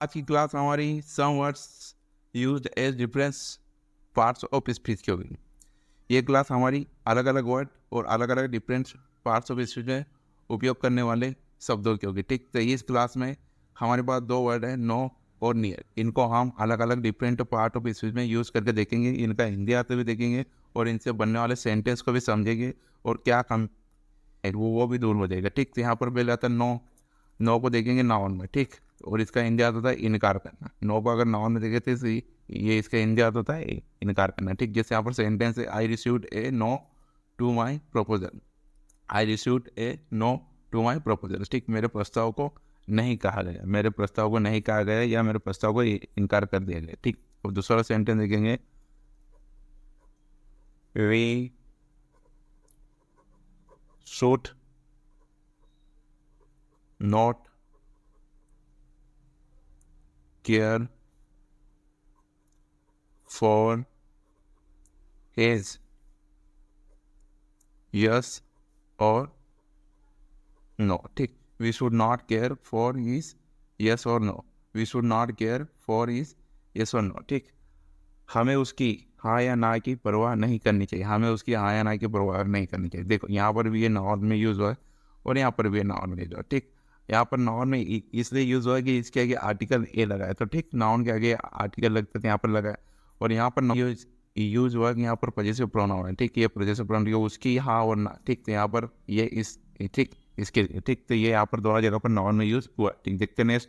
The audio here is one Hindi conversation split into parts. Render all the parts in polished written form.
आज की क्लास हमारी some words used as difference parts of speech की होगी। ये क्लास हमारी अलग अलग वर्ड और अलग अलग डिफरेंट पार्ट्स ऑफ स्पीच में उपयोग करने वाले शब्दों की होगी। ठीक, तो इस क्लास में हमारे पास दो वर्ड है, नो और नियर। इनको हम अलग अलग डिफरेंट पार्ट ऑफ स्पीच में यूज़ करके देखेंगे, इनका हिंदी आते हुए देखेंगे और इनसे बनने वाले सेंटेंस को भी समझेंगे और क्या कम है वो भी दूर हो जाएगा। ठीक, तो यहाँ पर पहले आता है नो। नो को देखेंगे नाउन में, ठीक, और इसका हिंदी आता था इनकार करना। नो को अगर नाउन में देखे तो ये इसका हिंदी आता था इनकार करना। ठीक, जैसे यहाँ पर सेंटेंस है, I received a no to my proposal. I received a no to my proposal. ठीक, मेरे प्रस्ताव को नहीं कहा गया, मेरे प्रस्ताव को नहीं कहा गया या मेरे प्रस्ताव को इनकार कर दिया गया। ठीक, और दूसरा सेंटेंस देखेंगे, we should not care for his yes और नो। ठीक, we should not care for his yes और no. We should not care for his yes और नो। ठीक, हमें उसकी हाँ या ना की परवाह नहीं करनी चाहिए, हमें उसकी हाँ या ना की परवाह नहीं करनी चाहिए। देखो यहाँ पर भी ये नाउन में यूज़ हुआ है और यहाँ पर भी ये नाउन में यूज़ हुआ है। ठीक, यहाँ पर नाउन में इसलिए यूज़ हुआ है कि इसके आगे आर्टिकल ए लगा है, तो ठीक, नाउन के आगे आर्टिकल लगता है तो यहाँ पर लगा है। और यहाँ पर यूज़ हुआ है कि यहाँ पर पॉजेसिव प्रोनाउन है। ठीक, ये पॉजेसिव प्रोनाउन उसकी हाँ और ना। ठीक, तो यहाँ पर ये इस ठीक इसके ठीक, तो ये यहाँ पर दोनों जगह पर नाउन में यूज़ हुआ। ठीक, देखते नेक्स्ट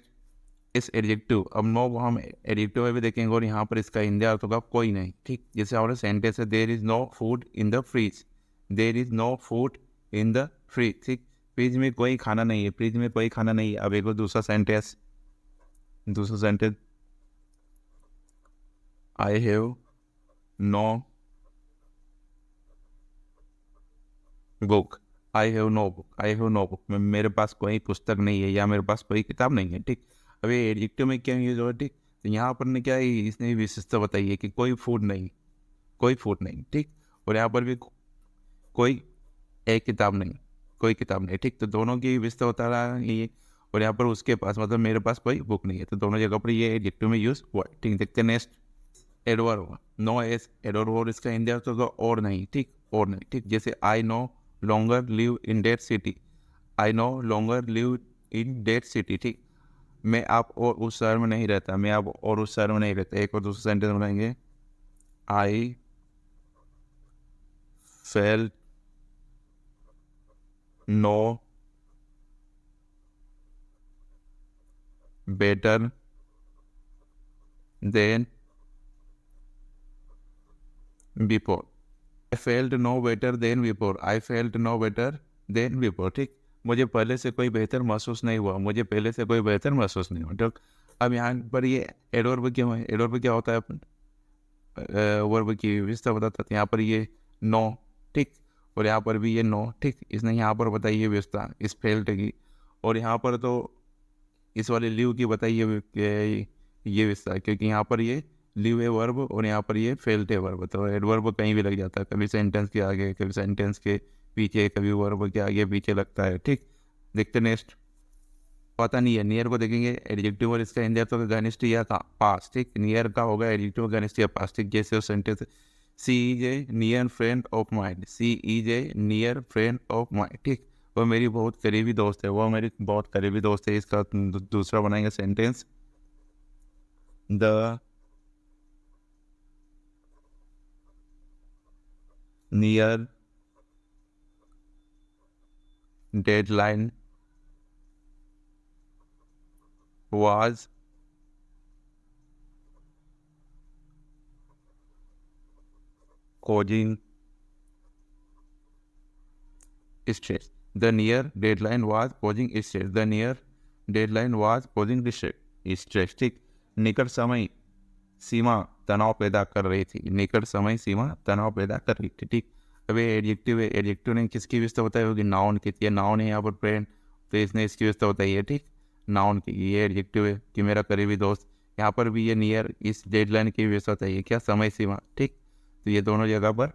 इस एडजेक्टिव। अब नो वो हम एडजेक्टिव में भी देखेंगे और यहाँ पर इसका हिंदी अर्थ होगा कोई नहीं। ठीक, जैसे हमारे सेंटेंस है, there is no food in the fridge. There is no food in the fridge. ठीक, फ्रिज में कोई खाना नहीं है, फ्रिज में कोई खाना नहीं है। अब एक दूसरा sentence, I have no book. I have no book, I have no book, मेरे पास कोई पुस्तक नहीं है या मेरे पास कोई किताब नहीं है। ठीक, अभी एडजेक्टिव में क्या यूज होगा? ठीक, तो यहाँ पर ने क्या है, इसने विशेषता बताई है कि कोई फूड नहीं, कोई फूड नहीं। ठीक, और यहाँ पर भी कोई एक किताब नहीं, कोई किताब नहीं। ठीक, तो दोनों की विशेषता बता रहा है ये। और यहाँ पर उसके पास मतलब मेरे पास कोई बुक नहीं है, तो दोनों जगह पर ये एडजेक्टिव में यूज हुआ है। ठीक, देखते हैं next adverb. No as adverb, इसका हिंदी अर्थ होगा और नहीं। ठीक, और नहीं। ठीक, जैसे I no longer live in that city. I no longer live in that city. ठीक, मैं आप और उस शहर में नहीं रहता, मैं आप और उस शहर में नहीं रहता। एक और दूसरा सेंटेंस बनाएंगे, I felt no better than before. I felt no better than before. I felt no better than before. ठीक, मुझे पहले से कोई बेहतर महसूस नहीं हुआ, मुझे पहले से कोई बेहतर महसूस नहीं हुआ। ठीक, अब यहाँ पर ये एडवर्ब क्यों है? एडवर्ब क्या होता है? अपन वर्ब की विशेषता बताता था। यहाँ पर ये नो। ठीक, और यहाँ पर भी ये नो। ठीक, इसने यहाँ पर बताई ये विशेषता इस फेल्ट की, और यहाँ पर तो इस वाले लिव की बताई ये विशेषता, क्योंकि यहाँ पर ये लिव है वर्ब और यहाँ पर ये फेल्ट है वर्ब। तो एडवर्ब कहीं भी लग जाता है, कभी सेंटेंस के आगे, कभी सेंटेंस के पीछे, कभी वर्ब के आगे पीछे लगता है। ठीक, देखते नेक्स्ट। पता नहीं है, नियर को देखेंगे एडजेक्टिव और इसका हिंदी अर्थ होगा घनिष्ठ या पास। ठीक, नियर का होगा एडजेक्टिव घनिष्ठ या पास। ठीक, जैसे उस sentence, she is a near friend of mind. She is a near friend of mind. ठीक, वो मेरी बहुत करीबी दोस्त है, वो मेरी बहुत करीबी दोस्त है। इसका दूसरा बनाएंगे sentence, the near deadline was causing stress. The near deadline was causing stress. The near deadline was causing stress. ठीक, निकट समय सीमा तनाव पैदा कर रही थी। निकट समय सीमा तनाव पैदा कर रही थी। ठीक, अब ये एडजेक्टिव है, एडजेक्टिव ने किसकी विशेषता बताई होगी? नाउन की। ये नाउन है यहाँ पर फ्रेंड, तो इसने इसकी विशेषता बताई है। ठीक, नाउन की ये एडजेक्टिव है कि मेरा करीबी दोस्त। यहाँ पर भी ये नियर इस डेडलाइन की विशेषता बताइए क्या? समय सीमा। ठीक, तो ये दोनों जगह पर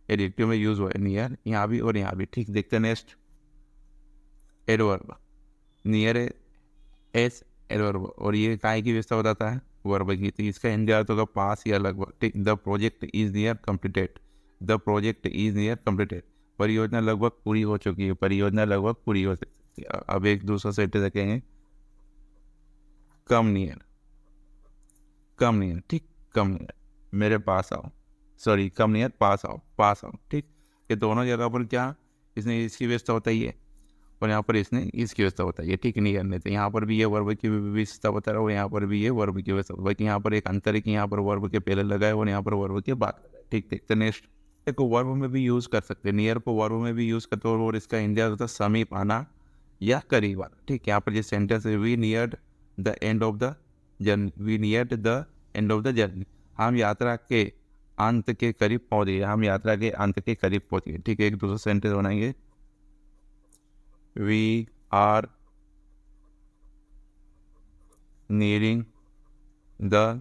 एडजेक्टिव में यूज हुआ है, नियर यहाँ भी और यहाँ भी। ठीक, देखते हैं next adverb. Near S adverb, और ये काय की व्यवस्था बताता है, वर्ब की। तो इसका हिंदी अर्थ होगा पास या लगभग, ठीक। The project is near completed, the project is near completed, परियोजना लगभग पूरी हो चुकी है, परियोजना लगभग पूरी हो चुकी है। अब एक दूसरा सेंटेंस रखेंगे, कम नियर, कम नियर, ठीक, कम नियर, मेरे पास आओ, सॉरी कम नियर पास आओ, पास आओ, ठीक। ये दोनों जगह पर क्या, इसने इसकी व्यवस्था बताई है और यहाँ पर इसने इसकी व्यवस्था बताई है, ठीक, नहीं करने। तो यहाँ पर भी ये वर्ब की व्यवस्था बता रहा हूँ, यहाँ पर भी ये वर्ब की व्यवस्था, बाकी यहाँ पर एक अंतर है कि यहाँ पर वर्ब के पहले लगा है और यहाँ पर वर्ब के बाद लगा है, ठीक। देखते नेक्स्ट, देखो वर्ब में भी यूज़ कर सकते हैं, नियर को वर्ब में भी यूज़ करते हो, और इसका इंडिया होता है समीप आना या करीब आना, ठीक। यहाँ पर जो सेंटेंस है, we neared the end of the journey, we neared the end of the journey, हम यात्रा के अंत के करीब पहुंच गए, हम यात्रा के अंत के करीब पहुंच गए, ठीक है। एक दूसरा सेंटेंस बनाएंगे, we are nearing the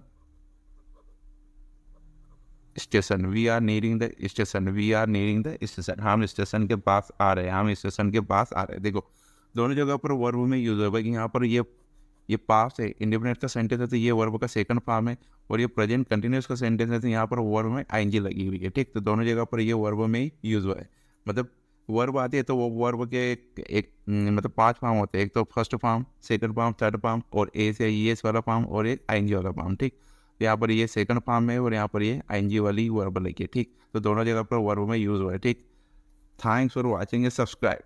station, we are nearing the station, we are nearing the station, हम स्टेशन के पास आ रहे हैं, हम स्टेशन के पास आ रहे हैं। देखो दोनों जगह पर वर्ब में यूज होगा कि यहाँ पर ये पास्ट है, इंडिपेंडेंट का सेंटेंस है तो ये वर्ब का सेकंड फॉर्म है, और ये प्रेजेंट कंटिन्यूस का सेंटेंस है तो यहाँ पर वर्ब में आईएनजी लगी हुई है, ठीक। तो दोनों जगह पर ये वर्ब में ही यूज हुआ है, मतलब वर्ब आती है तो वो वर्ब के मतलब 5 फॉर्म होते हैं, एक तो first form, second form, third form, और ए से ईएस वाला फॉर्म, और एक आईएनजी वाला फॉर्म, ठीक। यहाँ पर ये सेकंड फॉर्म है और यहाँ पर ये आईएनजी वाली वर्ब लगी है, ठीक। तो दोनों जगह पर वर्ब में यूज हुआ है, ठीक। Thanks for watching, subscribe.